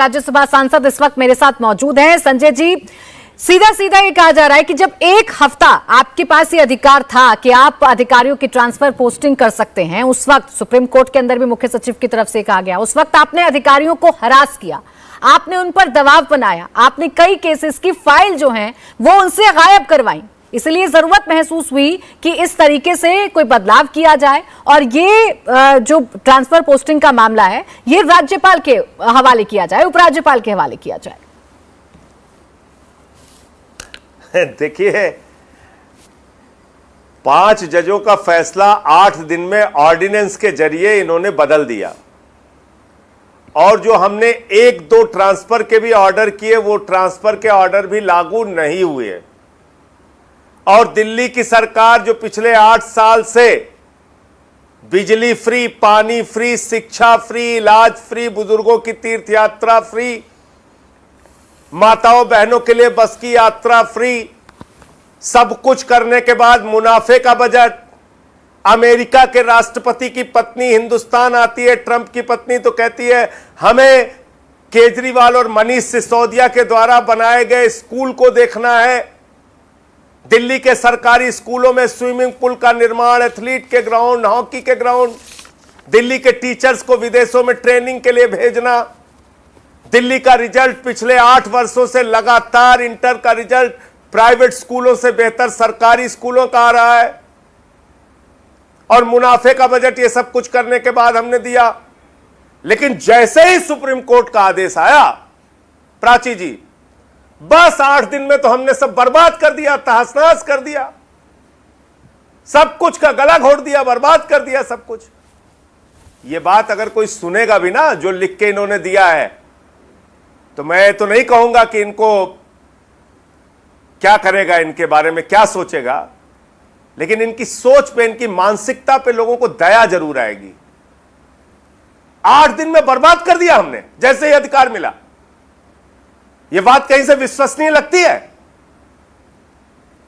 राज्यसभा सांसद इस वक्त मेरे साथ मौजूद हैं। संजय जी, सीधा सीधा ये कहा जा रहा है कि जब एक हफ्ता आपके पास ये अधिकार था कि आप अधिकारियों की ट्रांसफर पोस्टिंग कर सकते हैं, उस वक्त सुप्रीम कोर्ट के अंदर भी मुख्य सचिव की तरफ से कहा गया, उस वक्त आपने अधिकारियों को हरास किया, आपने उन पर दबाव बनाया, आपने कई केसेस की फाइल जो है वो उनसे गायब करवाई। इसलिए जरूरत महसूस हुई कि इस तरीके से कोई बदलाव किया जाए और ये जो ट्रांसफर पोस्टिंग का मामला है ये राज्यपाल के हवाले किया जाए, उपराज्यपाल के हवाले किया जाए। देखिए, 5 जजों का फैसला 8 दिन में ऑर्डिनेंस के जरिए इन्होंने बदल दिया और जो हमने 1-2 ट्रांसफर के भी ऑर्डर किए वो ट्रांसफर के ऑर्डर भी लागू नहीं हुए। और दिल्ली की सरकार जो पिछले 8 साल से बिजली फ्री, पानी फ्री, शिक्षा फ्री, इलाज फ्री, बुजुर्गों की तीर्थ यात्रा फ्री, माताओं बहनों के लिए बस की यात्रा फ्री, सब कुछ करने के बाद मुनाफे का बजट। अमेरिका के राष्ट्रपति की पत्नी हिंदुस्तान आती है, ट्रंप की पत्नी, तो कहती है हमें केजरीवाल और मनीष सिसोदिया के द्वारा बनाए गए स्कूल को देखना है। दिल्ली के सरकारी स्कूलों में स्विमिंग पूल का निर्माण, एथलीट के ग्राउंड, हॉकी के ग्राउंड, दिल्ली के टीचर्स को विदेशों में ट्रेनिंग के लिए भेजना। दिल्ली का रिजल्ट पिछले 8 वर्षों से लगातार इंटर का रिजल्ट प्राइवेट स्कूलों से बेहतर सरकारी स्कूलों का आ रहा है। और मुनाफे का बजट, ये सब कुछ करने के बाद हमने दिया। लेकिन जैसे ही सुप्रीम कोर्ट का आदेश आया, प्राची जी, बस 8 दिन में तो हमने सब बर्बाद कर दिया, तहस-नहस कर दिया, सब कुछ का गला घोट दिया, बर्बाद कर दिया सब कुछ। ये बात अगर कोई सुनेगा भी ना, जो लिख के इन्होंने दिया है, तो मैं तो नहीं कहूंगा कि इनको क्या करेगा, इनके बारे में क्या सोचेगा, लेकिन इनकी सोच पे, इनकी मानसिकता पे लोगों को दया जरूर आएगी। 8 दिन में बर्बाद कर दिया हमने जैसे ही अधिकार मिला। यह बात कहीं से विश्वसनीय लगती है?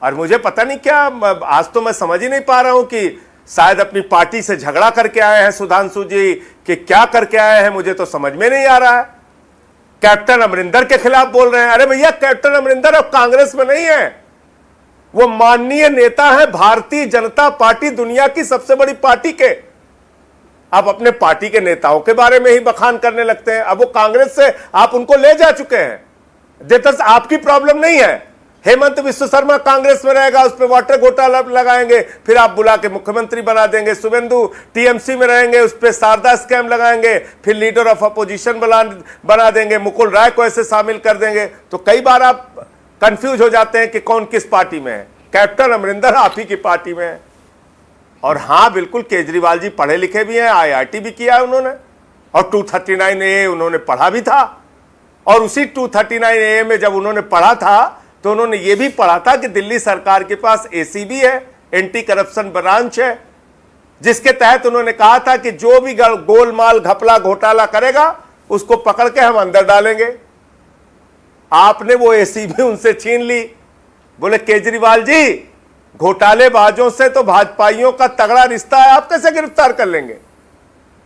और मुझे पता नहीं क्या, आज तो मैं समझ ही नहीं पा रहा हूं कि शायद अपनी पार्टी से झगड़ा करके आए हैं सुधांशु जी, कि क्या करके आए हैं, मुझे तो समझ में नहीं आ रहा है। कैप्टन अमरिंदर के खिलाफ बोल रहे हैं। अरे भैया, कैप्टन अमरिंदर अब कांग्रेस में नहीं है, वो माननीय नेता है भारतीय जनता पार्टी, दुनिया की सबसे बड़ी पार्टी के। आप अपने पार्टी के नेताओं के बारे में ही बखान करने लगते हैं। अब वो कांग्रेस से आप उनको ले जा चुके हैं। देवदत्त, आपकी प्रॉब्लम नहीं है। हेमंत विश्व शर्मा कांग्रेस में रहेगा, उस पर वाटर घोटाला लगाएंगे, फिर आप बुला के मुख्यमंत्री बना देंगे। शुभेंदु टीएमसी में रहेंगे, उस पर शारदा स्कैम लगाएंगे, फिर लीडर ऑफ अपोजिशन बना देंगे, मुकुल राय को ऐसे शामिल कर देंगे। तो कई बार आप कंफ्यूज हो जाते हैं कि कौन किस पार्टी में है। कैप्टन अमरिंदर आप ही की पार्टी में है। और हां, बिल्कुल, केजरीवाल जी पढ़े लिखे भी हैं, IIT भी किया है उन्होंने, और 239A उन्होंने पढ़ा भी था। और उसी 239A में जब उन्होंने पढ़ा था तो उन्होंने ये भी पढ़ा था कि दिल्ली सरकार के पास ACB है, एंटी करप्शन ब्रांच है, जिसके तहत उन्होंने कहा था कि जो भी गोलमाल घपला घोटाला करेगा उसको पकड़ के हम अंदर डालेंगे। आपने वो ACB उनसे छीन ली। बोले केजरीवाल जी, घोटालेबाजों से तो भाजपाइयों का तगड़ा रिश्ता है, आप कैसे गिरफ्तार कर लेंगे?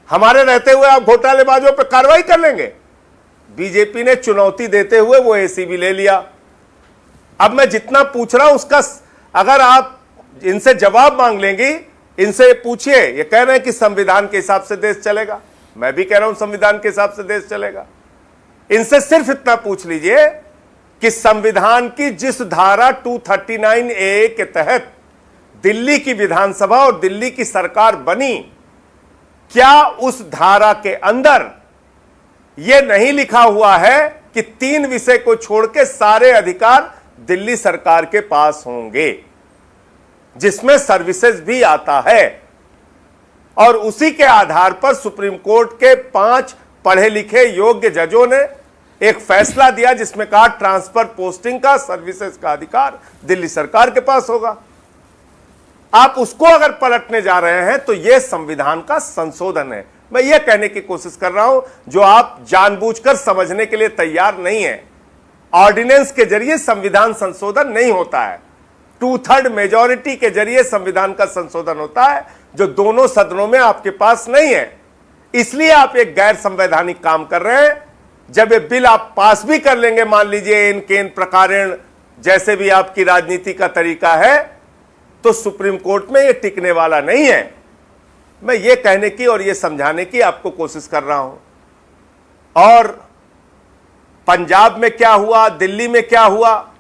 हमारे रहते हुए आप घोटालेबाजों पर कार्रवाई कर लेंगे? बीजेपी ने चुनौती देते हुए वो ACB ले लिया। अब मैं जितना पूछ रहा हूं उसका अगर आप इनसे जवाब मांग लेंगी, इनसे पूछिए, ये कह रहे हैं कि संविधान के हिसाब से देश चलेगा। मैं भी कह रहा हूं संविधान के हिसाब से देश चलेगा। इनसे सिर्फ इतना पूछ लीजिए कि संविधान की जिस धारा 239A के तहत दिल्ली की विधानसभा और दिल्ली की सरकार बनी, क्या उस धारा के अंदर यह नहीं लिखा हुआ है कि 3 विषय को छोड़ के सारे अधिकार दिल्ली सरकार के पास होंगे, जिसमें सर्विसेज भी आता है? और उसी के आधार पर सुप्रीम कोर्ट के 5 पढ़े लिखे योग्य जजों ने एक फैसला दिया जिसमें कहा ट्रांसफर पोस्टिंग का, सर्विसेज का अधिकार दिल्ली सरकार के पास होगा। आप उसको अगर पलटने जा रहे हैं तो यह संविधान का संशोधन है। मैं यह कहने की कोशिश कर रहा हूं जो आप जानबूझकर समझने के लिए तैयार नहीं है। ऑर्डिनेंस के जरिए संविधान संशोधन नहीं होता है, 2/3 मेजॉरिटी के जरिए संविधान का संशोधन होता है, जो दोनों सदनों में आपके पास नहीं है। इसलिए आप एक गैर संवैधानिक काम कर रहे हैं जब ये बिल आप पास भी कर लेंगे, मान लीजिए इन केन प्रकारेण जैसे भी आपकी राजनीति का तरीका है, तो सुप्रीम कोर्ट में ये टिकने वाला नहीं है। मैं ये कहने की और ये समझाने की आपको कोशिश कर रहा हूं। और पंजाब में क्या हुआ, दिल्ली में क्या हुआ,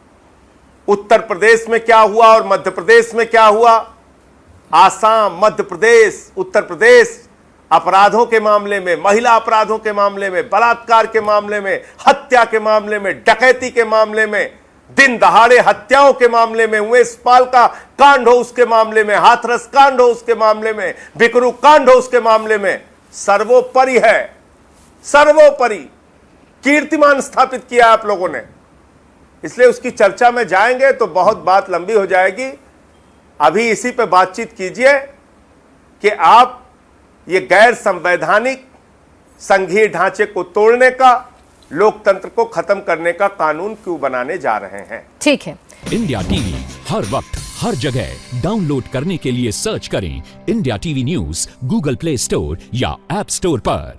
उत्तर प्रदेश में क्या हुआ और मध्य प्रदेश में क्या हुआ, आसाम, मध्य प्रदेश, उत्तर प्रदेश अपराधों के मामले में, महिला अपराधों के मामले में, बलात्कार के मामले में, हत्या के मामले में, डकैती के मामले में, दिन दहाड़े हत्याओं के मामले में, उमेश पाल का कांड हो उसके मामले में, हाथरस कांड हो उसके मामले में, बिकरू कांड हो उसके मामले में, सर्वोपरि है, सर्वोपरि कीर्तिमान स्थापित किया आप लोगों ने। इसलिए उसकी चर्चा में जाएंगे तो बहुत बात लंबी हो जाएगी। अभी इसी पे बातचीत कीजिए कि आप ये गैर संवैधानिक संघीय ढांचे को तोड़ने का, लोकतंत्र को खत्म करने का कानून क्यों बनाने जा रहे हैं। ठीक है। इंडिया टीवी हर वक्त हर जगह डाउनलोड करने के लिए सर्च करें India TV news Google play store या ऐप स्टोर पर।